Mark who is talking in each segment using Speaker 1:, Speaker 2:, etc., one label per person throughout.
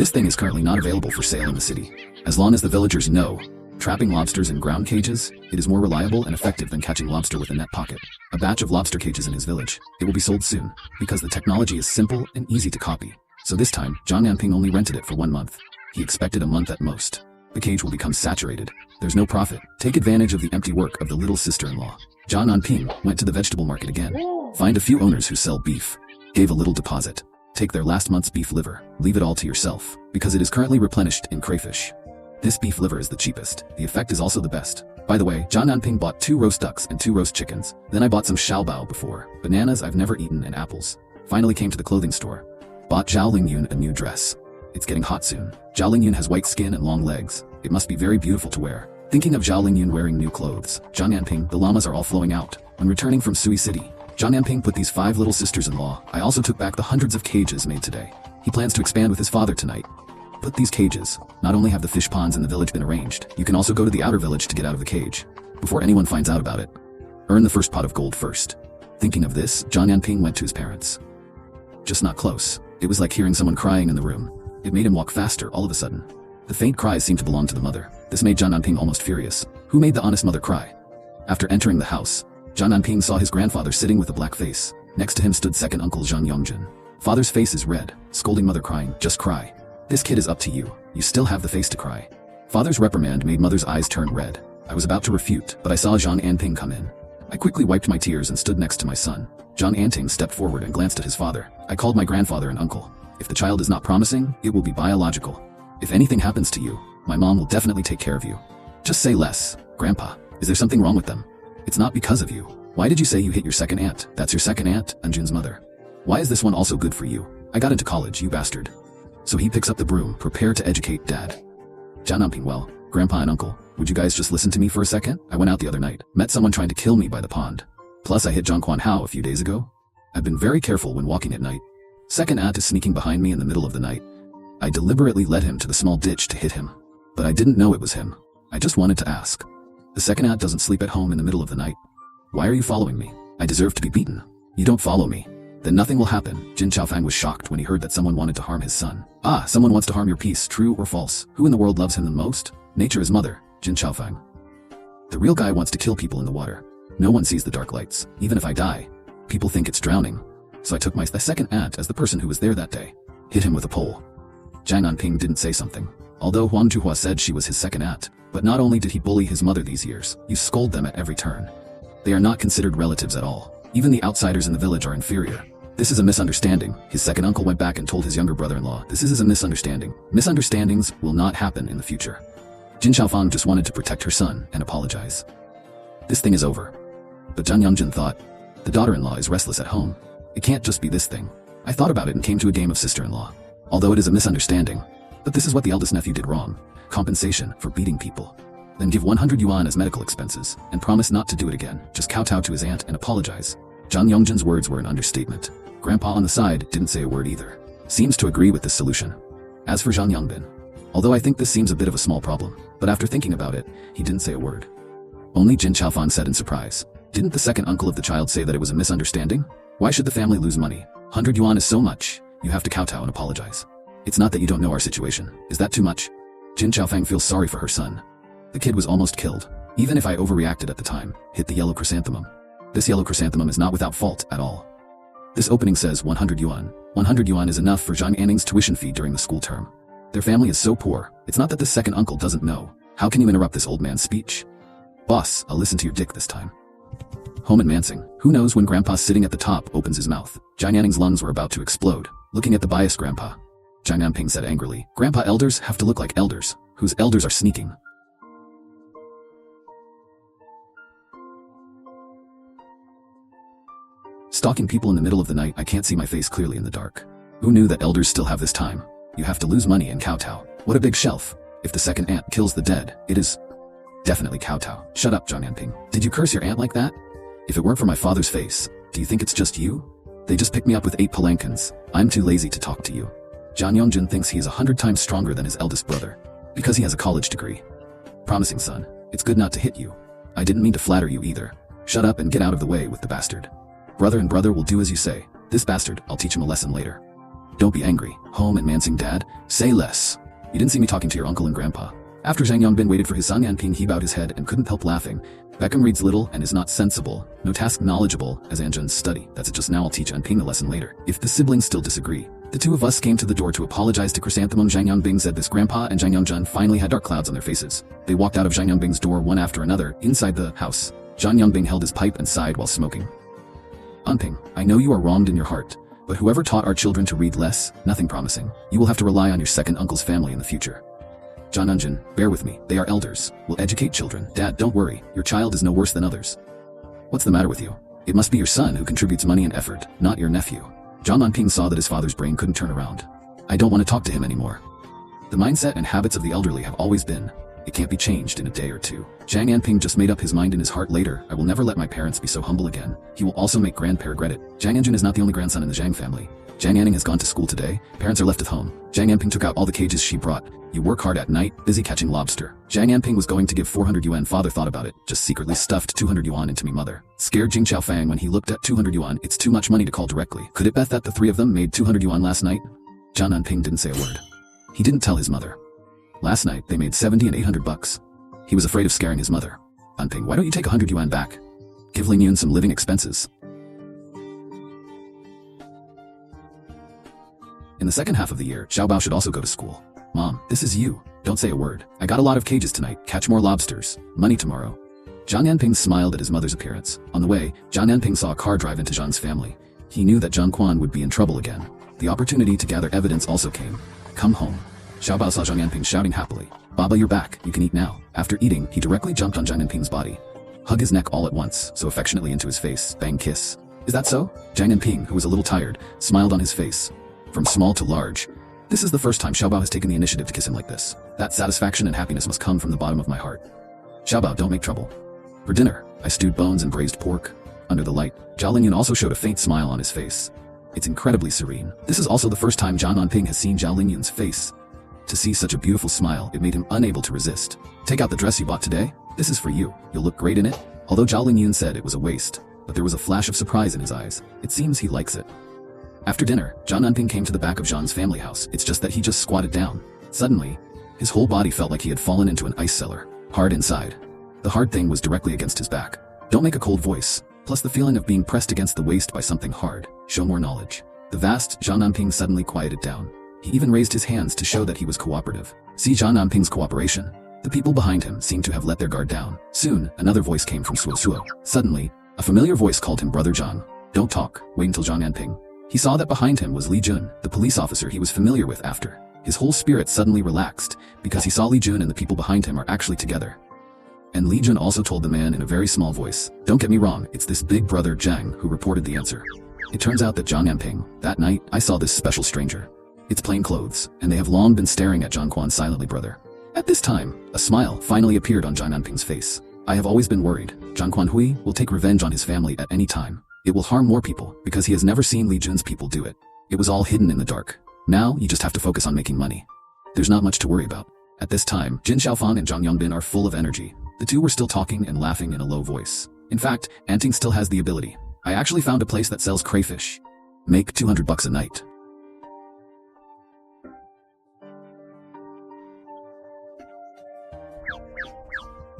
Speaker 1: This thing is currently not available for sale in the city. As long as the villagers know, trapping lobsters in ground cages, it is more reliable and effective than catching lobster with a net pocket. A batch of lobster cages in his village. It will be sold soon, because the technology is simple and easy to copy. So this time, Zhang Anping only rented it for 1 month. He expected a month at most. The cage will become saturated. There's no profit. Take advantage of the empty work of the little sister-in-law. Zhang Anping went to the vegetable market again. Find a few owners who sell beef. Gave a little deposit. Take their last month's beef liver. Leave it all to yourself, because it is currently replenished in crayfish. This beef liver is the cheapest. The effect is also the best. By the way, Zhang Anping bought 2 roast ducks and 2 roast chickens. Then I bought some Xiaobao before. Bananas I've never eaten and apples. Finally came to the clothing store. Bought Zhao Lingyun a new dress. It's getting hot soon. Zhao Lingyun has white skin and long legs. It must be very beautiful to wear. Thinking of Zhao Lingyun wearing new clothes, Zhang Anping, the llamas are all flowing out. When returning from Sui City, Zhang Anping put these 5 little sisters-in-law. I also took back the hundreds of cages made today. He plans to expand with his father tonight. Put these cages. Not only have the fish ponds in the village been arranged, you can also go to the outer village to get out of the cage. Before anyone finds out about it. Earn the first pot of gold first. Thinking of this, Zhang Anping went to his parents. Just not close. It was like hearing someone crying in the room. It made him walk faster all of a sudden. The faint cries seemed to belong to the mother. This made Zhang Anping almost furious. Who made the honest mother cry? After entering the house, Zhang Anping saw his grandfather sitting with a black face. Next to him stood second uncle Zhang Yongjin. Father's face is red, scolding mother crying, "Just cry. This kid is up to you. You still have the face to cry." Father's reprimand made mother's eyes turn red. I was about to refute, but I saw Zhang Anping come in. I quickly wiped my tears and stood next to my son. Zhang Anping stepped forward and glanced at his father. I called my grandfather an uncle. If the child is not promising, it will be biological. If anything happens to you, my mom will definitely take care of you. Just say less. Grandpa, is there something wrong with them? It's not because of you. Why did you say you hit your second aunt? That's your second aunt, Anjun's mother. Why is this one also good for you? I got into college, you bastard. So he picks up the broom, prepare to educate dad. Zhang Anping, well, Grandpa and Uncle, would you guys just listen to me for a second? I went out the other night, met someone trying to kill me by the pond. Plus I hit Zhang Quan Hao a few days ago. I've been very careful when walking at night. Second aunt is sneaking behind me in the middle of the night. I deliberately led him to the small ditch to hit him. But I didn't know it was him. I just wanted to ask. The second aunt doesn't sleep at home in the middle of the night. Why are you following me? I deserve to be beaten. You don't follow me. Then nothing will happen. Jin Xiaofang was shocked when he heard that someone wanted to harm his son. Ah, someone wants to harm your peace, true or false? Who in the world loves him the most? Nature is mother, Jin Xiaofang. The real guy wants to kill people in the water. No one sees the dark lights. Even if I die, people think it's drowning. So I took my second aunt as the person who was there that day. Hit him with a pole. Zhang Anping didn't say something, although Huang Zhuhua said she was his second aunt. But not only did he bully his mother these years, you scold them at every turn. They are not considered relatives at all. Even the outsiders in the village are inferior. This is a misunderstanding. His second uncle went back and told his younger brother-in-law, this is a misunderstanding. Misunderstandings will not happen in the future. Jin Xiaofang just wanted to protect her son and apologize. This thing is over. But Zhang Yongjin thought, the daughter-in-law is restless at home. It can't just be this thing. I thought about it and came to a game of sister-in-law. Although it is a misunderstanding. But this is what the eldest nephew did wrong. Compensation for beating people. Then give 100 yuan as medical expenses, and promise not to do it again. Just kowtow to his aunt and apologize. Zhang Yongjin's words were an understatement. Grandpa on the side didn't say a word either. Seems to agree with this solution. As for Zhang Yongbin, although I think this seems a bit of a small problem, but after thinking about it, he didn't say a word. Only Jin Xiaofang said in surprise. Didn't the second uncle of the child say that it was a misunderstanding? Why should the family lose money? 100 yuan is so much. You have to kowtow and apologize. It's not that you don't know our situation. Is that too much? Jin Xiaofang feels sorry for her son. The kid was almost killed. Even if I overreacted at the time, hit the yellow chrysanthemum. This yellow chrysanthemum is not without fault at all. This opening says 100 yuan. 100 yuan is enough for Zhang Anning's tuition fee during the school term. Their family is so poor. It's not that the second uncle doesn't know. How can you interrupt this old man's speech? Boss, I'll listen to your dick this time. Home and Mansing. Who knows when Grandpa sitting at the top opens his mouth? Zhang Anning's lungs were about to explode. Looking at the biased Grandpa, Zhang Anping said angrily, Grandpa, elders have to look like elders. Whose elders are sneaking? Stalking people in the middle of the night. I can't see my face clearly in the dark. Who knew that elders still have this time? You have to lose money and kowtow. What a big shelf. If the second aunt kills the dead, it is definitely kowtow. Shut up, Zhang Anping. Did you curse your aunt like that? If it weren't for my father's face, do you think it's just you? They just picked me up with 8 palanquins. I'm too lazy to talk to you. Zhang Yongjin thinks he is 100 times stronger than his eldest brother, because he has a college degree. Promising son, it's good not to hit you. I didn't mean to flatter you either. Shut up and get out of the way with the bastard. Brother and brother will do as you say. This bastard, I'll teach him a lesson later. Don't be angry. Home and Mansing dad, say less. You didn't see me talking to your uncle and grandpa. After Zhang Anping waited for his Zhang Anping, he bowed his head and couldn't help laughing. Beckham reads little and is not sensible, no task knowledgeable, as Anjun's study. That's it, just now I'll teach Anping a lesson later. If the siblings still disagree. The two of us came to the door to apologize to Chrysanthemum. Zhang Anping said this. Grandpa and Zhang Yangjun finally had dark clouds on their faces. They walked out of Zhang Anping's door one after another. Inside the house, Zhang Anping held his pipe and sighed while smoking. Anping, I know you are wronged in your heart, but whoever taught our children to read less, nothing promising. You will have to rely on your second uncle's family in the future. Zhang Anjun, bear with me, they are elders. We'll educate children. Dad, don't worry, your child is no worse than others. What's the matter with you? It must be your son who contributes money and effort, not your nephew. Zhang Anping saw that his father's brain couldn't turn around. I don't want to talk to him anymore. The mindset and habits of the elderly have always been. It can't be changed in a day or two. Zhang Anping just made up his mind in his heart. Later, I will never let my parents be so humble again. He will also make grandpa regret it. Zhang Anjun is not the only grandson in the Zhang family. Zhang Anning has gone to school today. Parents are left at home. Zhang Anping took out all the cages she brought. You work hard at night, busy catching lobster. Zhang Anping was going to give 400 yuan. Father thought about it, just secretly stuffed 200 yuan into me. Mother scared Jing Xiaofang when he looked at 200 yuan. It's too much money to call directly. Could it bet that the three of them made 200 yuan last night? Zhang Anping didn't say a word. He didn't tell his mother. Last night, they made 70 and 800 bucks. He was afraid of scaring his mother. Anping, why don't you take 100 yuan back? Give Ling Yun some living expenses. In the second half of the year, Xiaobao should also go to school. Mom, this is you. Don't say a word. I got a lot of cages tonight. Catch more lobsters. Money tomorrow. Zhang Anping smiled at his mother's appearance. On the way, Zhang Anping saw a car drive into Zhang's family. He knew that Zhang Quan would be in trouble again. The opportunity to gather evidence also came. Come home. Xiaobao saw Zhang Anping shouting happily. Baba, you're back. You can eat now. After eating, he directly jumped on Zhang Anping's body. Hug his neck all at once, so affectionately into his face. Bang kiss. Is that so? Zhang Anping, who was a little tired, smiled on his face. From small to large. This is the first time Xiaobao has taken the initiative to kiss him like this. That satisfaction and happiness must come from the bottom of my heart. Xiaobao, don't make trouble. For dinner, I stewed bones and braised pork. Under the light, Zhao Lingyun also showed a faint smile on his face. It's incredibly serene. This is also the first time Zhang Anping has seen Zhao Lingyun's face. To see such a beautiful smile, it made him unable to resist. Take out the dress you bought today. This is for you. You'll look great in it. Although Zhao Lingyun said it was a waste, but there was a flash of surprise in his eyes. It seems he likes it. After dinner, Zhang Anping came to the back of Zhang's family house. It's just that he just squatted down. Suddenly, his whole body felt like he had fallen into an ice cellar. Hard inside. The hard thing was directly against his back. Don't make a cold voice. Plus the feeling of being pressed against the waist by something hard. Show more knowledge. The vast Zhang Anping suddenly quieted down. He even raised his hands to show that he was cooperative. See Zhang Anping's cooperation. The people behind him seemed to have let their guard down. Soon, another voice came from Suo Suo. Suddenly, a familiar voice called him Brother Zhang. Don't talk. Wait until Zhang Anping. He saw that behind him was Li Jun, the police officer he was familiar with after. His whole spirit suddenly relaxed, because he saw Li Jun and the people behind him are actually together. And Li Jun also told the man in a very small voice, don't get me wrong, it's this big brother Zhang who reported the answer. It turns out that Zhang Anping, that night, I saw this special stranger. It's plain clothes, and they have long been staring at Zhang Quan silently, brother. At this time, a smile finally appeared on Zhang Anping's face. I have always been worried. Zhang Quan Hui will take revenge on his family at any time. It will harm more people, because he has never seen Li Jun's people do it. It was all hidden in the dark. Now, you just have to focus on making money. There's not much to worry about. At this time, Jin Xiaofang and Zhang Yongbin are full of energy. The two were still talking and laughing in a low voice. In fact, Anting still has the ability. I actually found a place that sells crayfish. Make 200 bucks a night.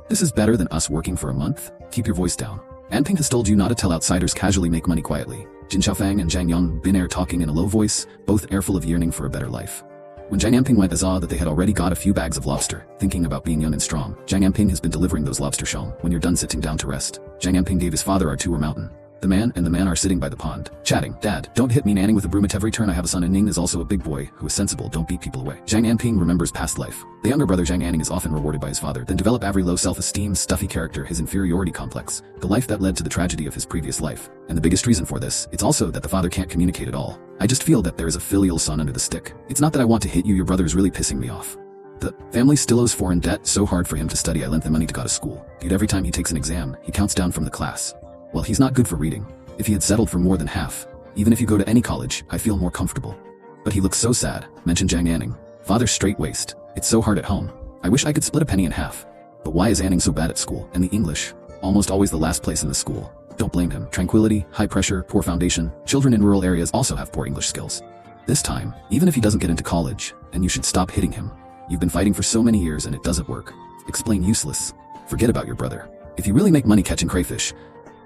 Speaker 1: This is better than us working for a month. Keep your voice down. Anping has told you not to tell outsiders casually make money quietly. Jin Xiaofang and Zhang Yongbin are talking in a low voice, both airful of yearning for a better life. When Zhang Anping went, saw that they had already got a few bags of lobster, thinking about being young and strong. Zhang Anping has been delivering those lobster shells. When you're done sitting down to rest, Zhang Anping gave his father our tour mountain. The man and the man are sitting by the pond, chatting. Dad, don't hit me, nanning with a broom at every turn. I have a son, and Ning is also a big boy who is sensible. Don't beat people away. Zhang Anping remembers past life. The younger brother Zhang Anning is often rewarded by his father, then develop every low self-esteem, stuffy character, his inferiority complex, the life that led to the tragedy of his previous life. And the biggest reason for this, it's also that the father can't communicate at all. I just feel that there is a filial son under the stick. It's not that I want to hit you, your brother is really pissing me off. The family still owes foreign debt, so hard for him to study. I lent the money to go to school. Yet every time he takes an exam, he counts down from the class. Well, he's not good for reading. If he had settled for more than half, even if you go to any college, I feel more comfortable. But he looks so sad, mentioned Zhang Anning. Father's straight-waist. It's so hard at home. I wish I could split a penny in half. But why is Anning so bad at school? And the English? Almost always the last place in the school. Don't blame him. Tranquility, high pressure, poor foundation. Children in rural areas also have poor English skills. This time, even if he doesn't get into college, and you should stop hitting him. You've been fighting for so many years and it doesn't work. Explain useless. Forget about your brother. If you really make money catching crayfish,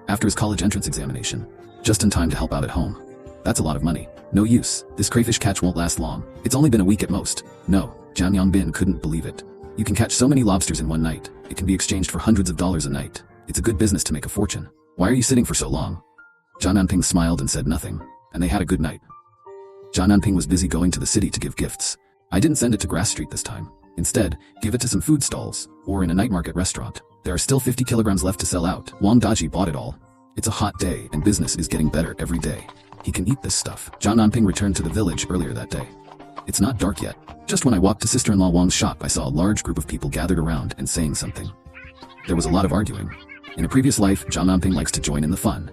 Speaker 1: after his college entrance examination, just in time to help out at home. That's a lot of money. No use. This crayfish catch won't last long. It's only been a week at most. No, Zhang Anping couldn't believe it. You can catch so many lobsters in one night. It can be exchanged for hundreds of dollars a night. It's a good business to make a fortune. Why are you sitting for so long? Zhang Anping smiled and said nothing, and they had a good night. Zhang Anping was busy going to the city to give gifts. I didn't send it to Grass Street this time. Instead, give it to some food stalls, or in a night market restaurant. There are still 50 kilograms left to sell out. Wang Daji bought it all. It's a hot day, and business is getting better every day. He can eat this stuff. Zhang Anping returned to the village earlier that day. It's not dark yet. Just when I walked to sister-in-law Wang's shop, I saw a large group of people gathered around and saying something. There was a lot of arguing. In a previous life, Zhang Anping likes to join in the fun.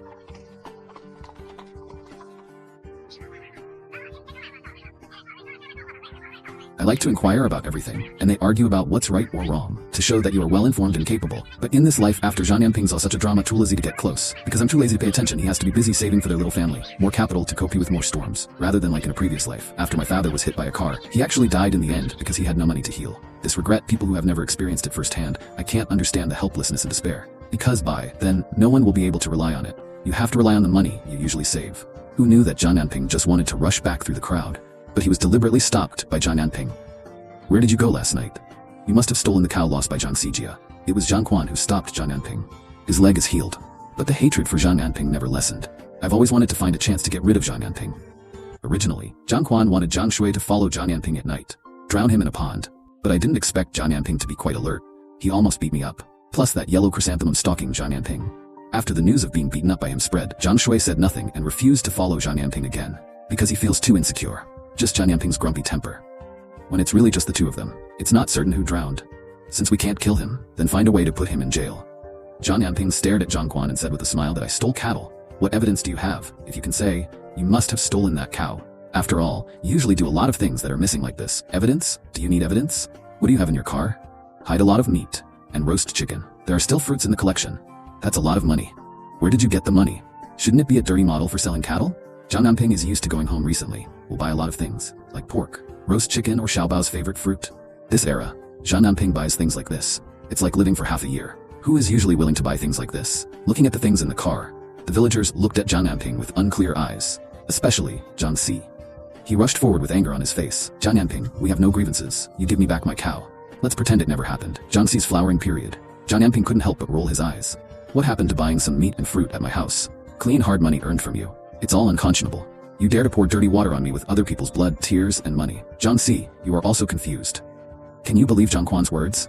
Speaker 1: I like to inquire about everything, and they argue about what's right or wrong, to show that you are well-informed and capable. But in this life, after Zhang Anping saw such a drama, too lazy to get close. Because I'm too lazy to pay attention, he has to be busy saving for their little family. More capital to cope with more storms, rather than like in a previous life. After my father was hit by a car, he actually died in the end because he had no money to heal. This regret, people who have never experienced it firsthand, I can't understand the helplessness and despair. Because by then, no one will be able to rely on it. You have to rely on the money you usually save. Who knew that Zhang Anping just wanted to rush back through the crowd? But he was deliberately stopped by Zhang Anping. Where did you go last night? You must have stolen the cow lost by Zhang Xijia. It was Zhang Quan who stopped Zhang Anping. His leg is healed. But the hatred for Zhang Anping never lessened. I've always wanted to find a chance to get rid of Zhang Anping. Originally, Zhang Quan wanted Zhang Shui to follow Zhang Anping at night, drown him in a pond. But I didn't expect Zhang Anping to be quite alert. He almost beat me up. Plus that yellow chrysanthemum stalking Zhang Anping. After the news of being beaten up by him spread, Zhang Shui said nothing and refused to follow Zhang Anping again. Because he feels too insecure. Just Zhang Anping's grumpy temper. When it's really just the two of them, it's not certain who drowned. Since we can't kill him, then find a way to put him in jail. Zhang Anping stared at Zhang Quan and said with a smile that I stole cattle. What evidence do you have? If you can say, you must have stolen that cow. After all, you usually do a lot of things that are missing like this. Evidence? Do you need evidence? What do you have in your car? Hide a lot of meat and roast chicken. There are still fruits in the collection. That's a lot of money. Where did you get the money? Shouldn't it be a dirty model for selling cattle? Zhang Anping is used to going home recently. Will buy a lot of things, like pork, roast chicken, or Xiaobao's favorite fruit. This era, Zhang Anping buys things like this. It's like living for half a year. Who is usually willing to buy things like this? Looking at the things in the car, the villagers looked at Zhang Anping with unclear eyes, especially Zhang Si. He rushed forward with anger on his face. Zhang Anping, we have no grievances. You give me back my cow. Let's pretend it never happened. Zhang Si's flowering period. Zhang Anping couldn't help but roll his eyes. What happened to buying some meat and fruit at my house? Clean hard money earned from you. It's all unconscionable. You dare to pour dirty water on me with other people's blood, tears, and money. Zhang Si, you are also confused. Can you believe Zhang Quan's words?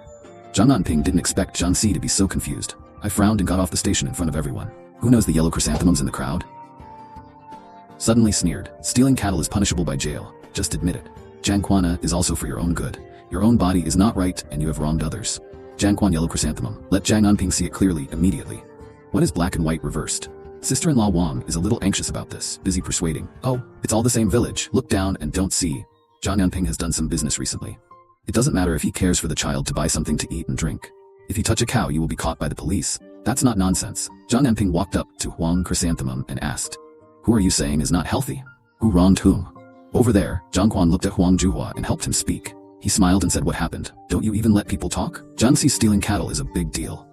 Speaker 1: Zhang Anping didn't expect Zhang Si to be so confused. I frowned and got off the station in front of everyone. Who knows the yellow chrysanthemums in the crowd? Suddenly sneered. Stealing cattle is punishable by jail. Just admit it. Zhang Quana is also for your own good. Your own body is not right and you have wronged others. Zhang Quan yellow chrysanthemum. Let Zhang Anping see it clearly, immediately. What is black and white reversed? Sister-in-law Wang is a little anxious about this, busy persuading. Oh, it's all the same village. Look down and don't see. Zhang Anping has done some business recently. It doesn't matter if he cares for the child to buy something to eat and drink. If you touch a cow, you will be caught by the police. That's not nonsense. Zhang Anping walked up to Huang Chrysanthemum and asked, who are you saying is not healthy? Who wronged whom? Over there, Zhang Quan looked at Huang Juhua and helped him speak. He smiled and said, what happened? Don't you even let people talk? Zhang Si stealing cattle is a big deal.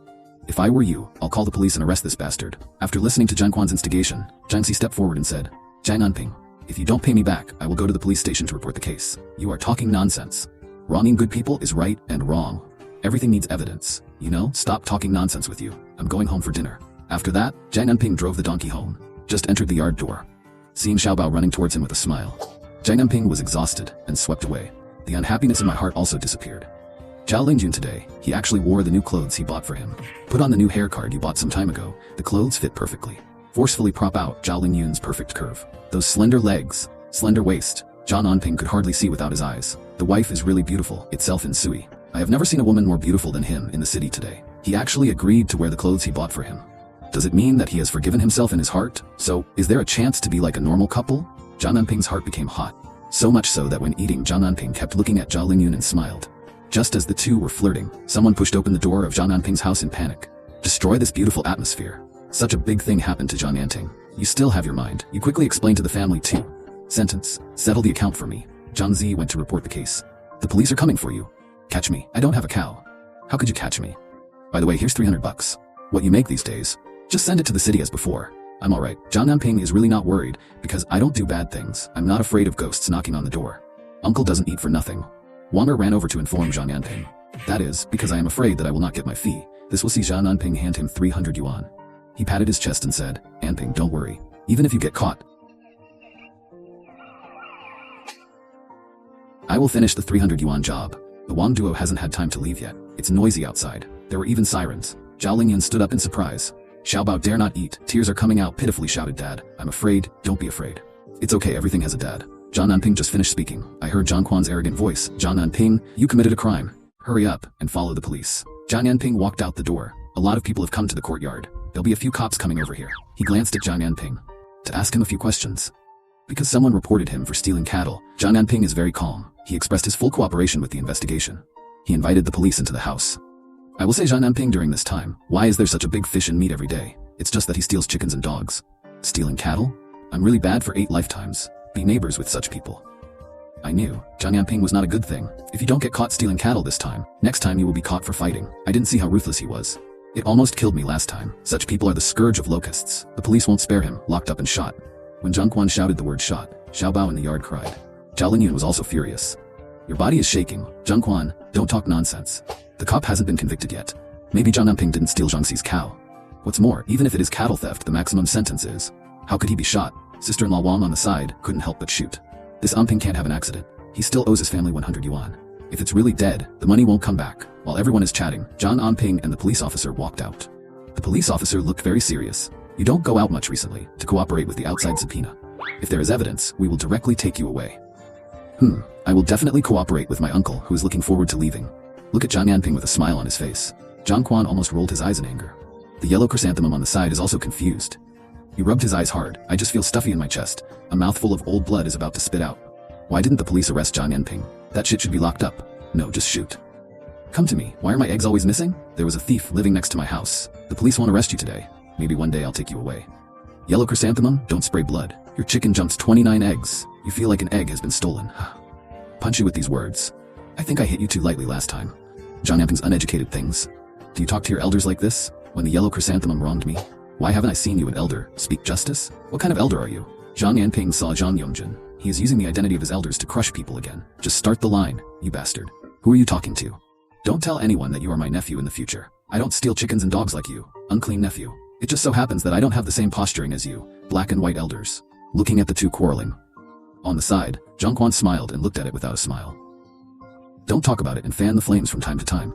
Speaker 1: If I were you, I'll call the police and arrest this bastard. After listening to Zhang Quan's instigation, Zhang Si stepped forward and said, Zhang Anping, if you don't pay me back, I will go to the police station to report the case. You are talking nonsense. Wronging good people is right and wrong. Everything needs evidence. You know, stop talking nonsense with you. I'm going home for dinner. After that, Zhang Anping drove the donkey home. Just entered the yard door. Seeing Xiaobao running towards him with a smile. Zhang Anping was exhausted and swept away. The unhappiness in my heart also disappeared. Zhao Lingjun today, he actually wore the new clothes he bought for him. Put on the new hair card you bought some time ago. The clothes fit perfectly. Forcefully prop out Zhao Lingjun's perfect curve. Those slender legs, slender waist. Zhang Anping could hardly see without his eyes. The wife is really beautiful, itself in Sui. I have never seen a woman more beautiful than him in the city today. He actually agreed to wear the clothes he bought for him. Does it mean that he has forgiven himself in his heart? So, is there a chance to be like a normal couple? Zhang Anping's heart became hot. So much so that when eating, Zhang Anping kept looking at Zhao Lingjun and smiled. Just as the two were flirting, someone pushed open the door of Zhang Anping's house in panic. Destroy this beautiful atmosphere. Such a big thing happened to Zhang Anping. You still have your mind. You quickly explained to the family too. Sentence: settle the account for me. Zhang Zi went to report the case. The police are coming for you. Catch me. I don't have a cow. How could you catch me? By the way, here's $300. What you make these days? Just send it to the city as before. I'm alright. Zhang Anping is really not worried, because I don't do bad things. I'm not afraid of ghosts knocking on the door. Uncle doesn't eat for nothing. Wang Er ran over to inform Zhang Anping. That is, because I am afraid that I will not get my fee. This will see Zhang Anping hand him 300 yuan. He patted his chest and said, Anping, don't worry. Even if you get caught, I will finish the 300 yuan job. The Wang duo hasn't had time to leave yet. It's noisy outside. There were even sirens. Zhao Lingyan stood up in surprise. Xiaobao dare not eat. Tears are coming out pitifully, shouted Dad. I'm afraid. Don't be afraid. It's okay, everything has a dad. Zhang Anping just finished speaking. I heard Zhang Quan's arrogant voice. Zhang Anping, you committed a crime. Hurry up and follow the police. Zhang Anping walked out the door. A lot of people have come to the courtyard. There'll be a few cops coming over here. He glanced at Zhang Anping to ask him a few questions. Because someone reported him for stealing cattle, Zhang Anping is very calm. He expressed his full cooperation with the investigation. He invited the police into the house. I will say Zhang Anping during this time, why is there such a big fish in meat every day? It's just that he steals chickens and dogs. Stealing cattle? I'm really bad for 8 lifetimes. Be neighbors with such people. I knew Zhang Anping was not a good thing. If you don't get caught stealing cattle this time, next time you will be caught for fighting. I didn't see how ruthless he was. It almost killed me last time. Such people are the scourge of locusts. The police won't spare him, locked up and shot. When Zhang Quan shouted the word shot, Xiaobao in the yard cried. Zhao Lingyun was also furious. Your body is shaking. Zhang Quan, don't talk nonsense. The cop hasn't been convicted yet. Maybe Zhang Anping didn't steal Zhang Xi's cow. What's more, even if it is cattle theft, the maximum sentence is, how could he be shot? Sister-in-law Wang on the side couldn't help but shoot. This Anping can't have an accident. He still owes his family 100 yuan. If it's really dead, the money won't come back. While everyone is chatting, Zhang Anping and the police officer walked out. The police officer looked very serious. You don't go out much recently to cooperate with the outside subpoena. If there is evidence, we will directly take you away. I will definitely cooperate with my uncle, who is looking forward to leaving. Look at Zhang Anping with a smile on his face. Zhang Quan almost rolled his eyes in anger. The yellow chrysanthemum on the side is also confused. He rubbed his eyes hard. I just feel stuffy in my chest. A mouthful of old blood is about to spit out. Why didn't the police arrest Zhang Anping? That shit should be locked up. No, just shoot. Come to me. Why are my eggs always missing? There was a thief living next to my house. The police won't arrest you today. Maybe one day I'll take you away. Yellow chrysanthemum, don't spray blood. Your chicken jumps 29 eggs. You feel like an egg has been stolen. Punch you with these words. I think I hit you too lightly last time. Zhang Anping's uneducated things. Do you talk to your elders like this? When the yellow chrysanthemum wronged me? Why haven't I seen you an elder speak justice? What kind of elder are you? Zhang Anping saw Zhang Yongjin. He is using the identity of his elders to crush people again. Just start the line, you bastard. Who are you talking to? Don't tell anyone that you are my nephew in the future. I don't steal chickens and dogs like you, unclean nephew. It just so happens that I don't have the same posturing as you, black and white elders. Looking at the two quarreling. On the side, Zhang Quan smiled and looked at it without a smile. Don't talk about it and fan the flames from time to time.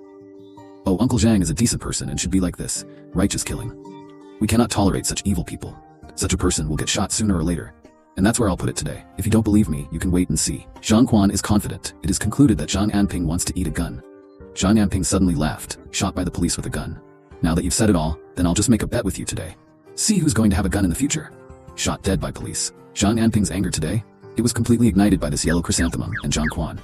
Speaker 1: Oh, Uncle Zhang is a decent person and should be like this, righteous killing. We cannot tolerate such evil people. Such a person will get shot sooner or later. And that's where I'll put it today. If you don't believe me, you can wait and see. Zhang Quan is confident. It is concluded that Zhang Anping wants to eat a gun. Zhang Anping suddenly laughed, shot by the police with a gun. Now that you've said it all, then I'll just make a bet with you today. See who's going to have a gun in the future. Shot dead by police. Zhang Anping's anger today? It was completely ignited by this yellow chrysanthemum and Zhang Quan.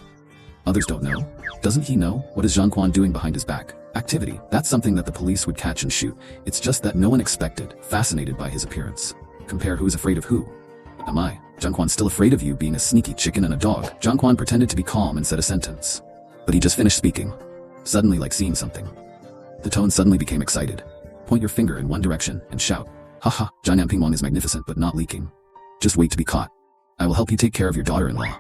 Speaker 1: Others don't know. Doesn't he know? What is Zhang Quan doing behind his back? Activity. That's something that the police would catch and shoot. It's just that no one expected, fascinated by his appearance. Compare who's afraid of who. Am I? Zhang Quan's still afraid of you being a sneaky chicken and a dog. Zhang Quan pretended to be calm and said a sentence. But he just finished speaking. Suddenly, like seeing something. The tone suddenly became excited. Point your finger in one direction and shout. Haha, Zhang Anping Wang is magnificent but not leaking. Just wait to be caught. I will help you take care of your daughter-in-law.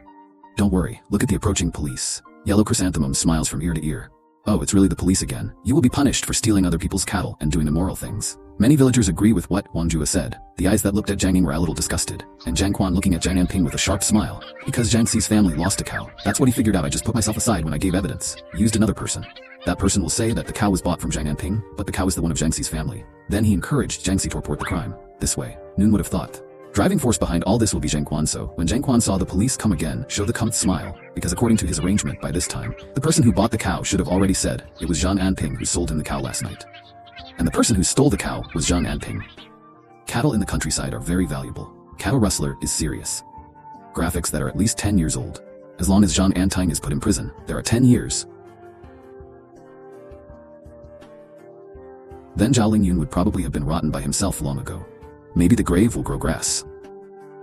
Speaker 1: Don't worry, look at the approaching police. Yellow chrysanthemum smiles from ear to ear. Oh, it's really the police again. You will be punished for stealing other people's cattle and doing immoral things. Many villagers agree with what Wang Jua said. The eyes that looked at Zhang Ying were a little disgusted, and Zhang Quan looking at Zhang Anping with a sharp smile. Because Zhang Xi's family lost a cow. That's what he figured out. I just put myself aside when I gave evidence. Used another person. That person will say that the cow was bought from Zhang Anping, but the cow is the one of Zhang Xi's family. Then he encouraged Zhang Xi to report the crime. This way, Noon would have thought. Driving force behind all this will be Zhang Quan. So when Zhang Quan saw the police come again, show the comte smile, because according to his arrangement by this time, the person who bought the cow should have already said it was Zhang Anping who sold him the cow last night. And the person who stole the cow was Zhang Anping. Cattle in the countryside are very valuable. Cattle rustler is serious. Graphics that are at least 10 years old. As long as Zhang Anping is put in prison, there are 10 years. Then Zhao Lingyun would probably have been rotten by himself long ago. Maybe the grave will grow grass.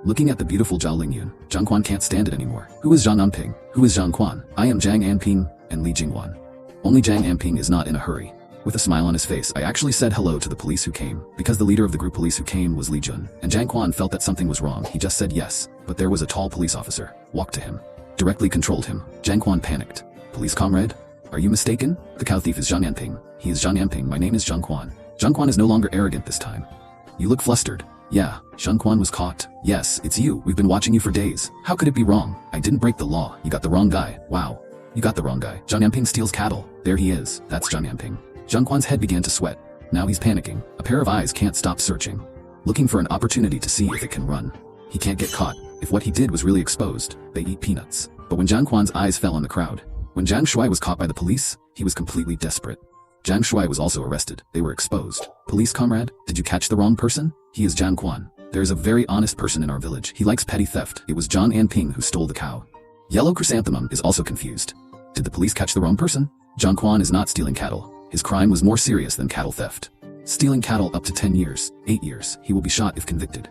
Speaker 1: Looking at the beautiful Zhao Lingyun, Zhang Quan can't stand it anymore. Who is Zhang Anping? Who is Zhang Quan? I am Zhang Anping and Li Jingwan. Only Zhang Anping is not in a hurry. With a smile on his face, I actually said hello to the police who came, because the leader of the group police who came was Li Jun, and Zhang Quan felt that something was wrong. He just said yes, but there was a tall police officer, walked to him, directly controlled him. Zhang Quan panicked. Police comrade? Are you mistaken? The cow thief is Zhang Anping. He is Zhang Anping. My name is Zhang Quan. Zhang Quan is no longer arrogant this time. You look flustered. Yeah, Zhang Quan was caught. Yes, it's you. We've been watching you for days. How could it be wrong? I didn't break the law. You got the wrong guy. Wow. You got the wrong guy. Zhang Anping steals cattle. There he is. That's Zhang Anping. Zhang Quan's head began to sweat. Now he's panicking. A pair of eyes can't stop searching, looking for an opportunity to see if it can run. He can't get caught. If what he did was really exposed, they eat peanuts. But when Zhang Quan's eyes fell on the crowd, when Zhang Shuai was caught by the police, he was completely desperate. Zhang Shuai was also arrested. They were exposed. Police comrade, did you catch the wrong person? He is Zhang Quan. There is a very honest person in our village. He likes petty theft. It was Zhang Anping who stole the cow. Yellow Chrysanthemum is also confused. Did the police catch the wrong person? Zhang Quan is not stealing cattle. His crime was more serious than cattle theft. Stealing cattle up to 10 years, 8 years. He will be shot if convicted.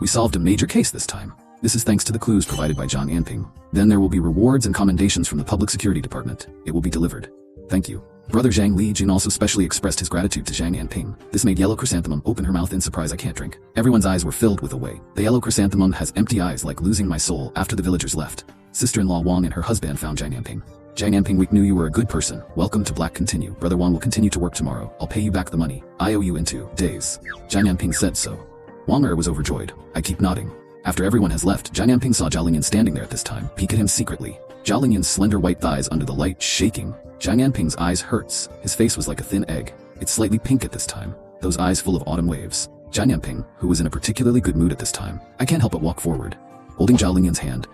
Speaker 1: We solved a major case this time. This is thanks to the clues provided by Zhang Anping. Then there will be rewards and commendations from the Public Security Department. It will be delivered. Thank you. Brother Zhang Li Jun also specially expressed his gratitude to Zhang Anping. This made Yellow Chrysanthemum open her mouth in surprise. I can't drink. Everyone's eyes were filled with away. The Yellow Chrysanthemum has empty eyes like losing my soul after the villagers left. Sister-in-law Wang and her husband found Zhang Anping. Zhang Anping, we knew you were a good person. Welcome to Black. Continue. Brother Wang will continue to work tomorrow. I'll pay you back the money. I owe you in 2 days. Zhang Anping said so. Wang was overjoyed. I keep nodding. After everyone has left, Zhang Anping saw Zhao Lingyun standing there at this time. Peek at him secretly. Zhao Lingyun's slender white thighs under the light shaking. Zhang Anping's eyes hurts. His face was like a thin egg. It's slightly pink at this time. Those eyes full of autumn waves. Zhang Anping, who was in a particularly good mood at this time. I can't help but walk forward. Holding Zhao Lingyun's hand,